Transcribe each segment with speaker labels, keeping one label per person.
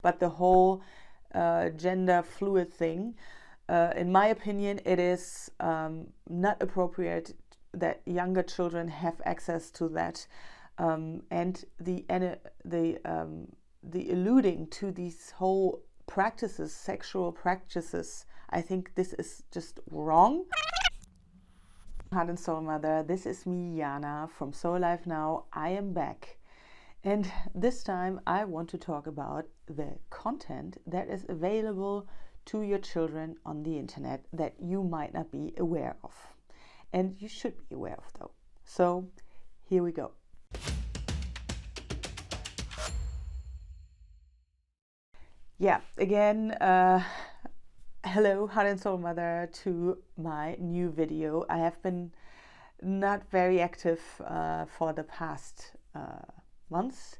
Speaker 1: but the whole gender fluid thing, in my opinion, it is not appropriate that younger children have access to that, and the alluding to these whole practices, sexual practices. I think this is just wrong. Heart and Soul Mother, this is me, Jana from Soul Life Now. I am back, and this time I want to talk about the content that is available to your children on the internet that you might not be aware of, and you should be aware of though. So here we go. Yeah, again, hello, Heart and Soul Mother, to my new video. I have been not very active for the past months.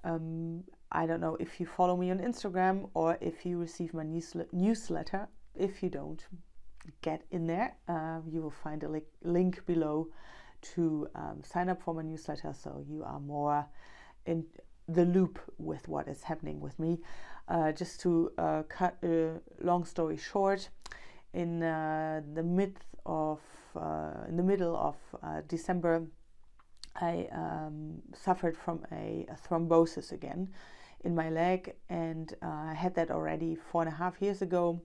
Speaker 1: I don't know if you follow me on Instagram or if you receive my newsletter. If you don't, get in there. You will find a link below to sign up for my newsletter, so you are more in the loop with what is happening with me. Just to cut a long story short, in the middle of December, I suffered from a thrombosis again in my leg, and I had that already 4.5 years ago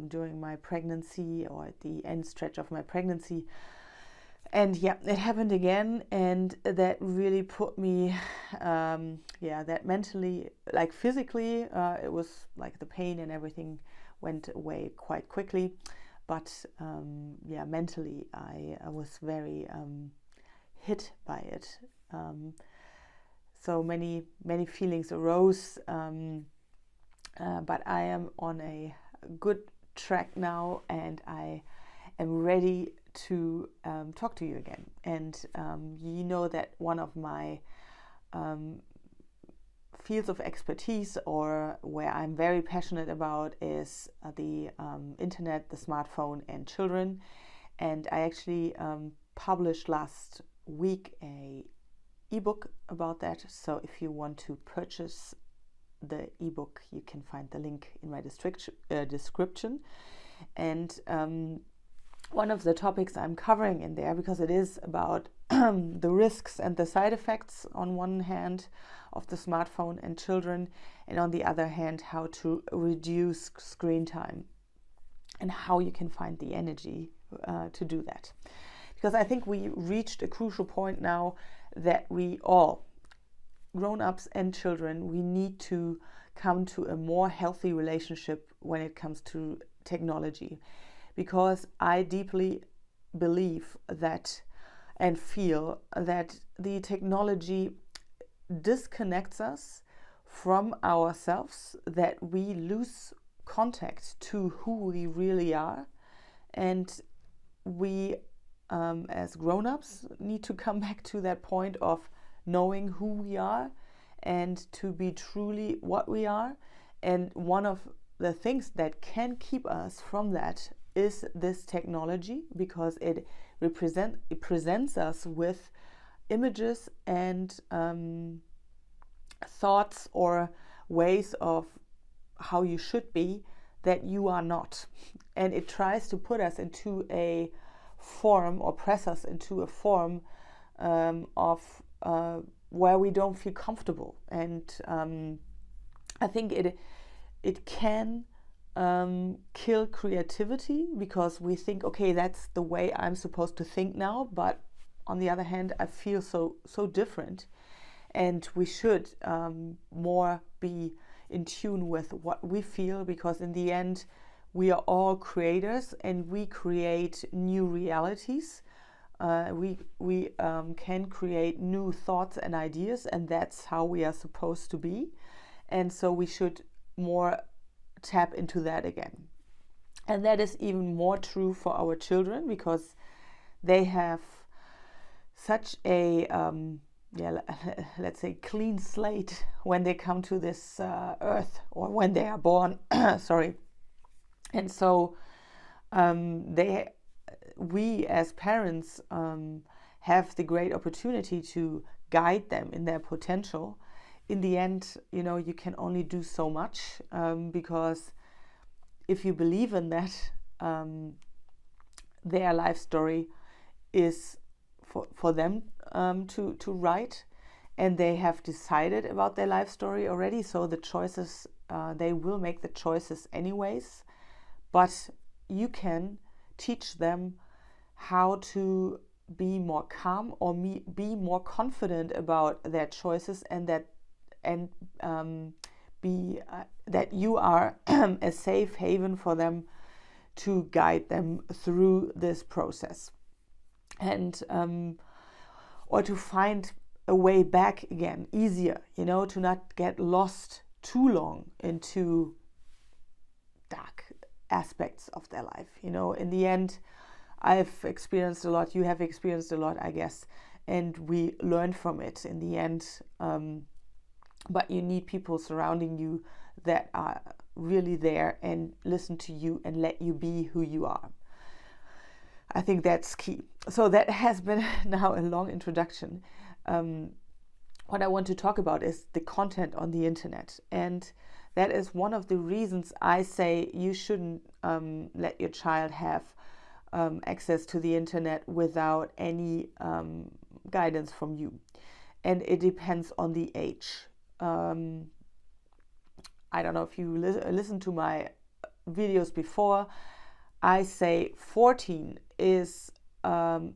Speaker 1: during my pregnancy, or at the end stretch of my pregnancy. And yeah, it happened again, and that really put me, that mentally, like physically, it was like the pain and everything went away quite quickly, but mentally I was very hit by it. So many feelings arose, but I am on a good track now, and I am ready to talk to you again. And you know that one of my fields of expertise, or where I'm very passionate about, is the internet, the smartphone, and children. And I actually published last week a ebook about that. So if you want to purchase the ebook, you can find the link in my description. And one of the topics I'm covering in there, because it is about the risks and the side effects on one hand of the smartphone and children, and on the other hand how to reduce screen time and how you can find the energy to do that. Because I think we reached a crucial point now that we all, grown-ups and children, we need to come to a more healthy relationship when it comes to technology. Because I deeply believe that and feel that the technology disconnects us from ourselves, that we lose contact to who we really are, and we as grown-ups need to come back to that point of knowing who we are and to be truly what we are. And one of the things that can keep us from that is this technology, because it presents us with images and thoughts or ways of how you should be that you are not. And it tries to put us into a form, or press us into a form of where we don't feel comfortable. And I think it can kill creativity, because we think, okay, that's the way I'm supposed to think now, but on the other hand, I feel so different, and we should more be in tune with what we feel, because in the end we are all creators and we create new realities. We can create new thoughts and ideas, and that's how we are supposed to be. And so we should more tap into that again. And that is even more true for our children, because they have such a let's say clean slate when they come to this earth, or when they are born. Sorry. And so we as parents have the great opportunity to guide them in their potential, in the end, you know, you can only do so much, because if you believe in that, their life story is for them to write, and they have decided about their life story already. So the choices, they will make the choices anyways, but you can teach them how to be more calm or be more confident about their choices, and that that you are a safe haven for them to guide them through this process, and or to find a way back again easier, you know, to not get lost too long into dark aspects of their life. You know, in the end, I've experienced a lot, you have experienced a lot, I guess, and we learn from it in the end. But you need people surrounding you that are really there and listen to you and let you be who you are. I think that's key. So that has been now a long introduction. What I want to talk about is the content on the internet. And that is one of the reasons I say you shouldn't let your child have access to the internet without any guidance from you. And it depends on the age. I don't know if you listen to my videos before. I say 14 is the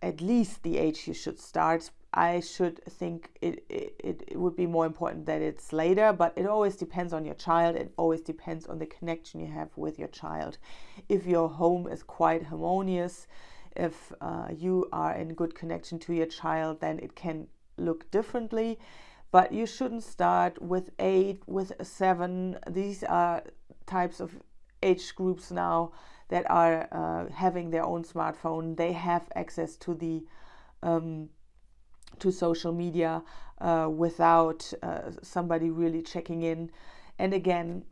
Speaker 1: at least the age you should start. I should think it would be more important that it's later, but it always depends on your child. It always depends on the connection you have with your child. If your home is quite harmonious, if you are in good connection to your child, then it can look differently. But you shouldn't start with 8, with 7. These are types of age groups now that are having their own smartphone. They have access to the to social media without somebody really checking in. And again,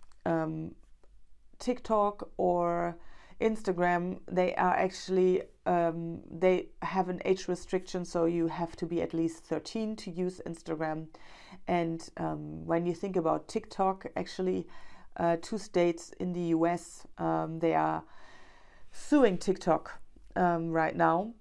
Speaker 1: TikTok or Instagram, they are actually they have an age restriction, so you have to be at least 13 to use Instagram. And when you think about TikTok, actually 2 states in the US, they are suing TikTok right now,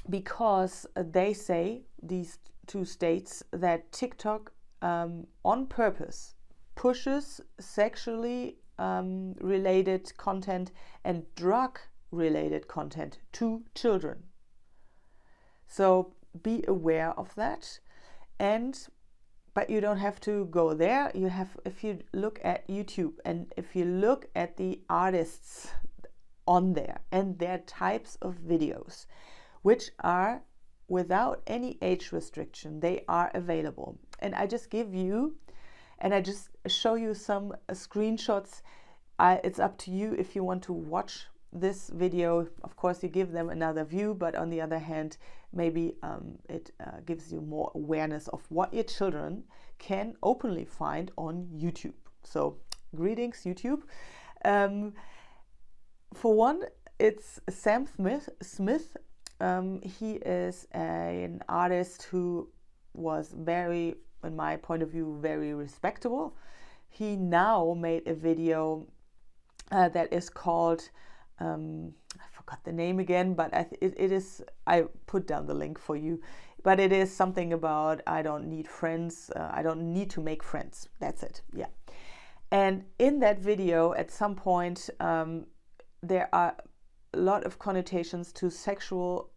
Speaker 1: because they say, these 2 states, that TikTok on purpose pushes sexually related content and drug related content to children. So be aware of that. But you don't have to go there. You have, if you look at YouTube and if you look at the artists on there and their types of videos, which are without any age restriction, they are available. And I just give you, and I just show you some screenshots. It's up to you if you want to watch this video. Of course, you give them another view, but on the other hand, maybe it gives you more awareness of what your children can openly find on YouTube. So greetings, YouTube. For one, it's Sam Smith. He is an artist who was very, in my point of view, very respectable. He now made a video that is called, I forgot the name again, but it is, I put down the link for you, but it is something about, I don't need friends, I don't need to make friends. That's it, yeah. And in that video, at some point, there are a lot of connotations to sexual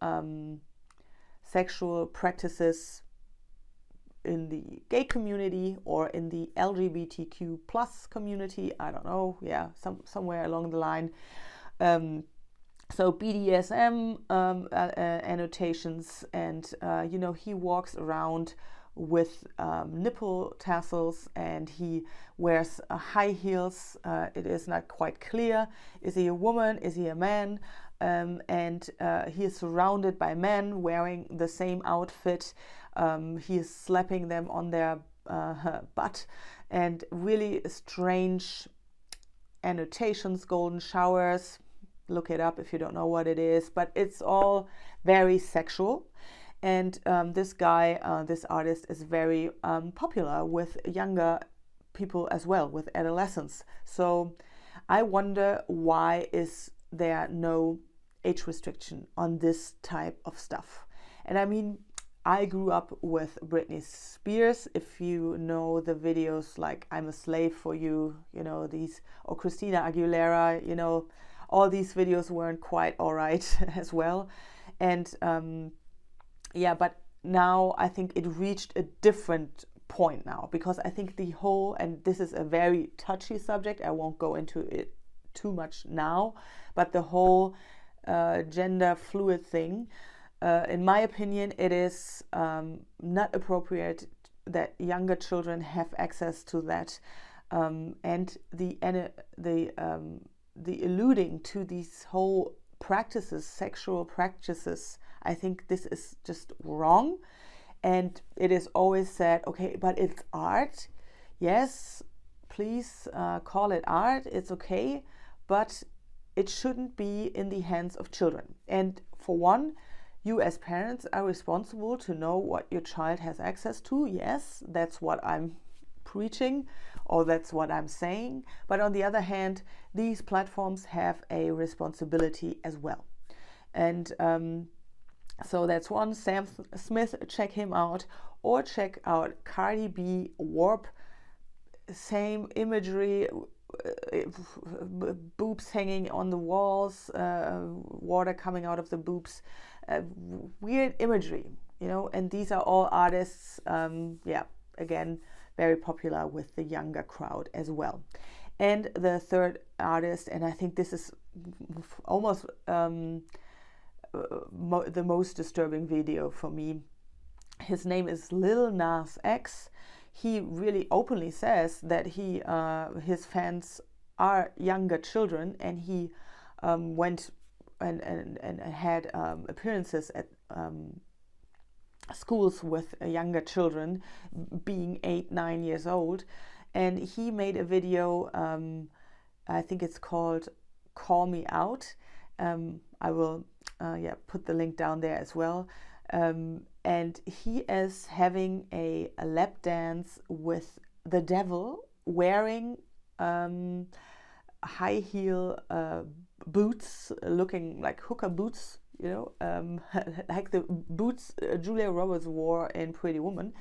Speaker 1: practices in the gay community or in the LGBTQ plus community. I don't know, yeah, somewhere along the line. So BDSM annotations, and you know, he walks around with nipple tassels, and he wears high heels. It is not quite clear. Is he a woman? Is he a man? And he is surrounded by men wearing the same outfit. He is slapping them on their butt, and really strange annotations, golden showers. Look it up if you don't know what it is, but it's all very sexual. And this guy, this artist, is very popular with younger people as well, with adolescents. So I wonder, why is there no age restriction on this type of stuff? And I mean, I grew up with Britney Spears. If you know the videos like "I'm a Slave for You," you know, these, or Christina Aguilera, you know, all these videos weren't quite all right as well. And yeah, but now I think it reached a different point now, because I think the whole, and this is a very touchy subject, I won't go into it too much now, but the whole gender fluid thing, in my opinion, it is not appropriate that younger children have access to that, and the alluding to these whole practices, sexual practices. I think this is just wrong. And it is always said, okay, but it's art. Yes, please call it art. It's okay, but it shouldn't be in the hands of children. And for one, you as parents are responsible to know what your child has access to. Yes, that's what I'm preaching, or that's what I'm saying. But on the other hand, these platforms have a responsibility as well. And so that's one. Sam Smith, check him out, or check out Cardi B, Warp. Same imagery, boobs hanging on the walls, water coming out of the boobs, weird imagery, you know. And these are all artists, yeah, again, very popular with the younger crowd as well. And the third artist, and I think this is almost the most disturbing video for me. His name is Lil Nas X. He really openly says that his fans are younger children, and he went and had appearances at schools with younger children, being 8-9 years old. And he made a video, I think it's called "Call Me Out." I will put the link down there as well. And he is having a lap dance with the devil, wearing high heel boots, looking like hooker boots, you know, like the boots Julia Roberts wore in Pretty Woman.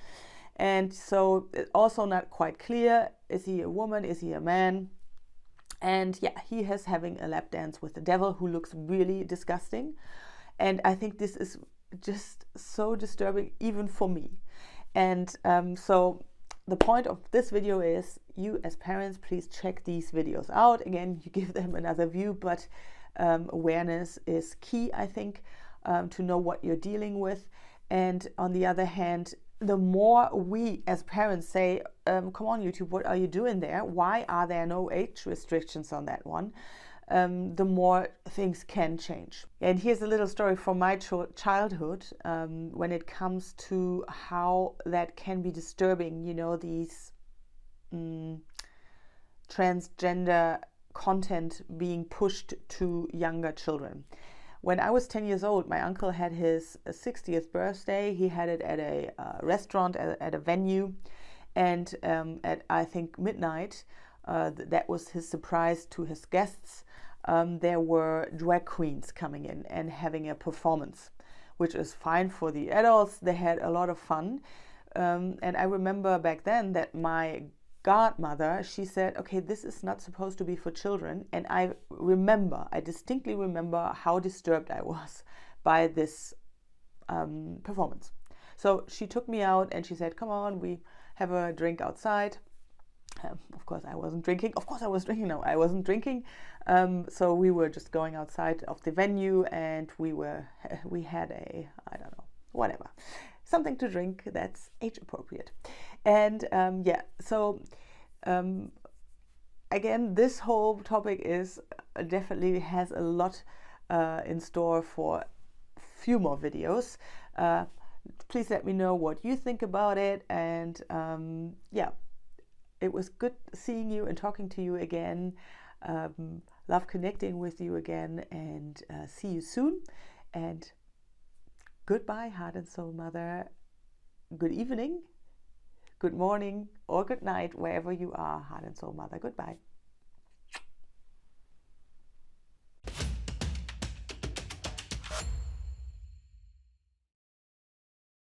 Speaker 1: And so it's also not quite clear, is he a woman, is he a man? And yeah, he is having a lap dance with the devil, who looks really disgusting. And I think this is just so disturbing, even for me. And so the point of this video is, you as parents, please check these videos out. Again, you give them another view, but awareness is key, I think, to know what you're dealing with. And on the other hand, the more we as parents say, come on YouTube, what are you doing there? Why are there no age restrictions on that one? The more things can change. And here's a little story from my childhood, when it comes to how that can be disturbing, you know, these transgender content being pushed to younger children. When I was 10 years old, my uncle had his 60th birthday. He had it at a restaurant, at a venue. And at, I think, midnight, that was his surprise to his guests. There were drag queens coming in and having a performance, which is fine for the adults. They had a lot of fun. And I remember back then that my godmother, she said, okay, this is not supposed to be for children. And I distinctly remember how disturbed I was by this performance. So she took me out and she said, come on, we have a drink outside. Of course I wasn't drinking. Of course I was drinking. No, I wasn't drinking. So we were just going outside of the venue, and we had a, I don't know, whatever, something to drink that's age appropriate. And so again, this whole topic is definitely has a lot in store for a few more videos. Please let me know what you think about it. And it was good seeing you and talking to you again. Love connecting with you again, and see you soon. And Goodbye, Heart and Soul Mother. Good evening, good morning, or good night, wherever you are, Heart and Soul Mother. Goodbye.